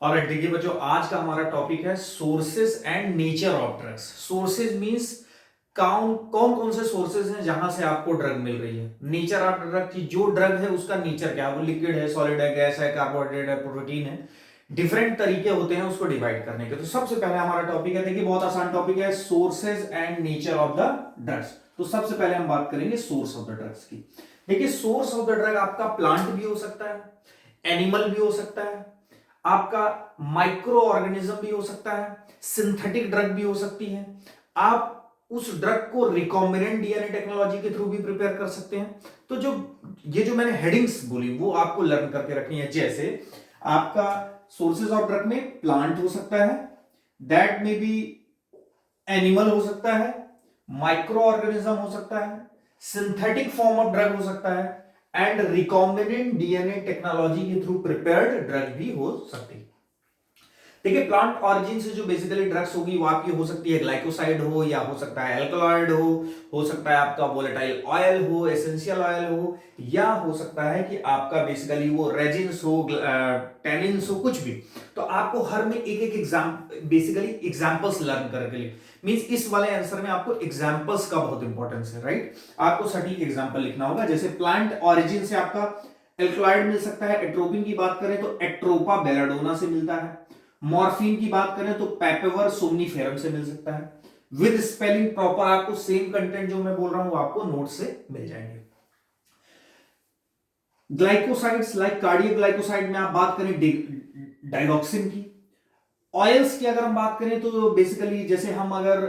और देखिए बच्चों, आज का हमारा टॉपिक है sources and nature of drugs. Sources means कौन कौन कौन से सोर्सेज हैं जहां से आपको ड्रग मिल रही है। नेचर ऑफ ड्रग की जो ड्रग है उसका नेचर क्या है, वो लिक्विड है, सॉलिड है, गैस है, कार्बोहाइड्रेट है, प्रोटीन है। डिफरेंट तरीके होते हैं उसको डिवाइड करने के। तो सबसे पहले हमारा टॉपिक है, देखिए बहुत आसान टॉपिक है, sources and nature of the drugs. तो सबसे पहले हम बात करेंगे सोर्स ऑफ द ड्रग्स की। देखिए सोर्स ऑफ द ड्रग आपका प्लांट भी हो सकता है, एनिमल भी हो सकता है, आपका माइक्रो ऑर्गेनिज्म भी हो सकता है, सिंथेटिक ड्रग भी हो सकती है। आप उस ड्रग को रिकॉम्बिनेंट डीएनए टेक्नोलॉजी के थ्रू भी प्रिपेयर कर सकते हैं। तो जो मैंने हेडिंग्स बोली वो आपको लर्न करके रखनी है। जैसे आपका सोर्सेज ऑफ ड्रग में प्लांट हो सकता है, दैट में बी एनिमल हो सकता है, माइक्रो ऑर्गेनिज्म हो सकता है, सिंथेटिक फॉर्म ऑफ ड्रग हो सकता है, एंड रिकॉम्बिनेंट डीएनए टेक्नोलॉजी के थ्रू प्रिपेयर्ड ड्रग भी हो सकती है। देखिए प्लांट ऑरिजिन से जो बेसिकली ड्रग्स होगी वो आपकी हो सकती है ग्लाइकोसाइड हो, या हो सकता है एल्कलॉइड हो सकता है आपका वोलेटाइल ऑयल हो, एसेंशियल ऑयल हो, या हो सकता है कि आपका बेसिकली वो रेजिन्स हो, टैनिन्स हो, कुछ भी। तो आपको हर में एक एक बेसिकली एग्जांपल्स लर्न करके लिए मींस इस वाले आंसर में आपको एग्जांपल्स का बहुत इंपॉर्टेंस है, राइट। आपको सटीक एग्जांपल लिखना होगा। जैसे प्लांट ऑरिजिन से आपका एल्कलॉइड मिल सकता है। एट्रोपिन की बात करें तो एट्रोपा बेलाडोना से मिलता है। मॉर्फिन की बात करें तो पेपेवर सोमनीफेरम से मिल सकता है। विद स्पेलिंग प्रॉपर आपको सेम कंटेंट जो मैं बोल रहा हूं वो आपको नोट से मिल जाएंगे। ग्लाइकोसाइड्स लाइक कार्डियक ग्लाइकोसाइड में आप बात करें डाइगॉक्सिन की। ऑयल्स की अगर हम बात करें तो बेसिकली जैसे हम अगर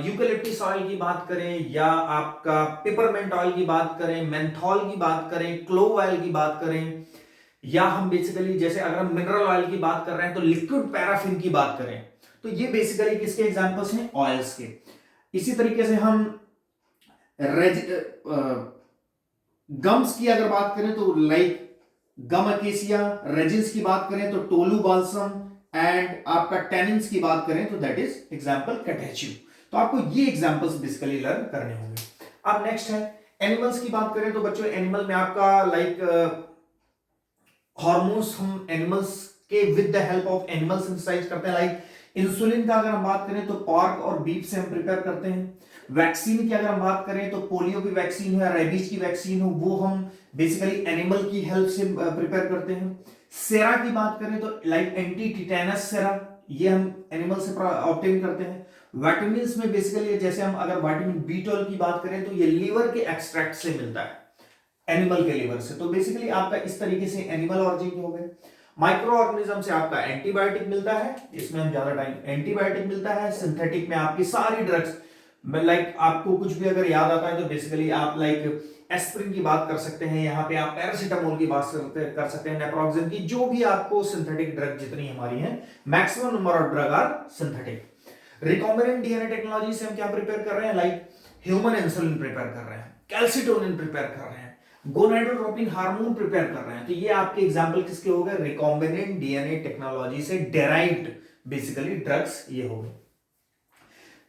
यूकेलिप्टस ऑयल की बात करें, या आपका पेपरमेंट ऑयल की बात करें, मेंथॉल की बात करें, क्लोव ऑयल की बात करें, या हम बेसिकली जैसे अगर हम मिनरल ऑयल की बात कर रहे हैं तो लिक्विड पैराफिन की बात करें, तो ये बेसिकली किसके एग्जांपल्स हैं, ऑयल्स के। इसी तरीके से हम गम्स की अगर बात करें तो लाइक गम अकेसिया, रेजिन्स की बात करें तो टोलू बाल्सम, एंड आपका टैनिन्स की बात करें तो दैट इज एग्जांपल कैटेच्यू। तो आपको ये एग्जांपल्स बेसिकली लर्न करने होंगे। अब नेक्स्ट है एनिमल्स की बात करें तो बच्चों एनिमल में आपका लाइक हार्मोन्स हम एनिमल्स के with the help of animal synthesize करते हैं। लाइक इंसुलिन का अगर हम बात करें तो पॉर्क और बीफ से हम प्रिपेयर करते हैं। वैक्सीन की अगर हम बात करें तो पोलियो की वैक्सीन हो या रेबीज की वैक्सीन हो, वो हम बेसिकली एनिमल की हेल्प से प्रिपेयर करते हैं। सेरा की बात करें तो लाइक एंटी टिटेनस सेरा, ये हम एनिमल से ऑब्टेन करते हैं। विटामिन में बेसिकली जैसे हम अगर विटामिन B12 की बात करें तो ये लीवर के एक्सट्रैक्ट से मिलता है, एनिमल के लिवर से। तो बेसिकली आपका इस तरीके से एनिमल ऑरिजिन हो गए। माइक्रो ऑर्गेनिज्म से आपका एंटीबायोटिक मिलता है, इसमें हम ज्यादा टाइम एंटीबायोटिक मिलता है। सिंथेटिक में आपकी सारी ड्रग्स, लाइक आपको कुछ भी अगर याद आता है तो बेसिकली आप लाइक एस्प्रिन की बात कर सकते हैं, यहाँ पे आप पैरासीटामोल की बात कर सकते हैं, नेप्रोक्सेन की, जो भी आपको सिंथेटिक ड्रग जितनी हमारी हैं, maximum number of drug are synthetic. Recombinant DNA technology से हम क्या प्रिपेयर कर रहे हैं, लाइक ह्यूमन इंसुलिन प्रिपेयर कर रहे हैं, कैल्सिटोनिन प्रिपेयर कर रहे हैं, गोनाडोट्रोपिन हार्मोन प्रिपेयर कर रहे हैं। तो ये आपके एग्जांपल किसके हो गए, रिकॉम्बिनेंट डीएनए टेक्नोलॉजी से डेराइव्ड बेसिकली ड्रग्स ये हो गए।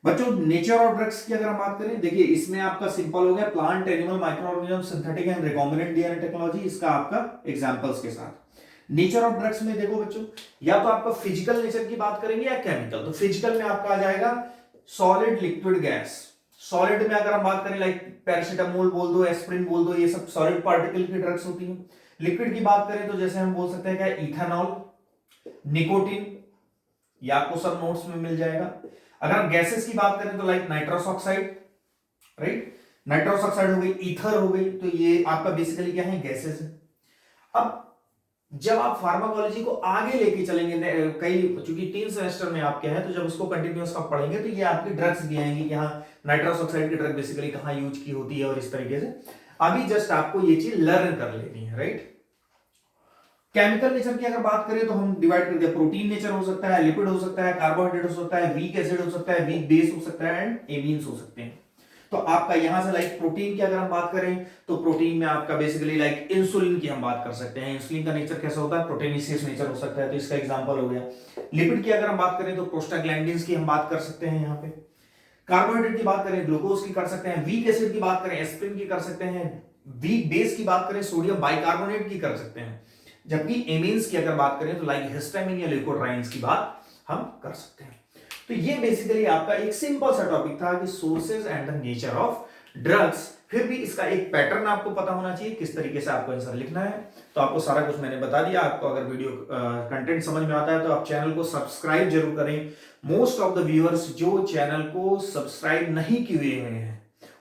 बच्चों नेचर ऑफ ड्रग्स की अगर हम बात करें, देखिए इसमें आपका सिंपल हो गया, plant, animal, micro organism, synthetic and recombinant DNA technology, इसका आपका एग्जांपल्स के साथ। नेचर ऑफ ड्रग्स में देखो बच्चों, या तो आपका फिजिकल नेचर की बात करेंगे या केमिकल। तो फिजिकल में आपका आ जाएगा सॉलिड, लिक्विड, गैस। सॉलिड में अगर हम बात करें लाइक पैरासीटामोल बोल दो, एस्प्रिन बोल दो, ये सब सॉलिड पार्टिकल की ड्रग्स होती हैं। लिक्विड की बात करें तो जैसे हम बोल सकते हैं क्या, इथेनॉल, निकोटिन, ये आपको सब नोट्स में मिल जाएगा। अगर हम गैसेस की बात करें तो like nitrous oxide, right, nitrous oxide हो गई, ईथर हो गई, तो ये आपका बेसिकली क्या है, गैसेस है। अब जब आप फार्माकोलॉजी को आगे लेके चलेंगे, कई चूंकि 3 सेमेस्टर में आप क्या है, तो जब उसको कंटिन्यूअस आप पढ़ेंगे तो ये आपकी ड्रग्स भी आएंगी, यहाँ नाइट्रस ऑक्साइड की ड्रग बेसिकली कहां यूज की होती है और इस तरीके से। अभी जस्ट आपको ये चीज लर्न कर लेनी है, राइट। केमिकल नेचर की अगर बात करें तो हम डिवाइड कर दिया, प्रोटीन नेचर हो सकता है, लिपिड हो सकता है, कार्बोहाइड्रेट हो सकता है, वीक एसिड हो सकता है, वीक बेस हो सकता है, एंड एमीन्स हो सकते हैं। तो आपका यहां से लाइक प्रोटीन की अगर हम बात करें तो प्रोटीन में आपका बेसिकली लाइक इंसुलिन की हम बात कर सकते हैं। इंसुलिन का नेचर कैसा होता है, प्रोटीनिशियस नेचर हो सकता है, तो इसका एग्जांपल हो गया। लिपिड की अगर हम बात करें तो प्रोस्टाग्लैंडिन्स की हम बात कर सकते हैं यहाँ पे। कार्बोहाइड्रेट की बात करें ग्लूकोज की कर सकते हैं, वीक एसिड की बात करें एस्प्रिन की कर सकते हैं, वीक बेस की बात करें सोडियम बाइकार्बोनेट की कर सकते हैं, जबकि एमीन्स की अगर बात करें तो लाइक हिस्टामिन या ल्यूकोट्राइन्स की बात हम कर सकते हैं। तो ये बेसिकली आपका एक सिंपल सा टॉपिक था कि sources and the nature of drugs. फिर भी इसका एक पैटर्न आपको पता होना चाहिए, किस तरीके से आपको आंसर लिखना है। तो आपको सारा कुछ मैंने बता दिया। आपको अगर वीडियो कंटेंट समझ में आता है तो आप चैनल को सब्सक्राइब जरूर करें। मोस्ट ऑफ द व्यूअर्स जो चैनल को सब्सक्राइब नहीं किए हुए हैं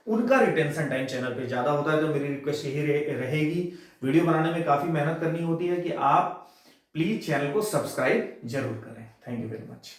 उनका रिटेंशन टाइम चैनल पे ज्यादा होता है। तो मेरी रिक्वेस्ट यही रहेगी, वीडियो बनाने में काफी मेहनत करनी होती है, कि आप प्लीज चैनल को सब्सक्राइब जरूर करें। Thank you very much.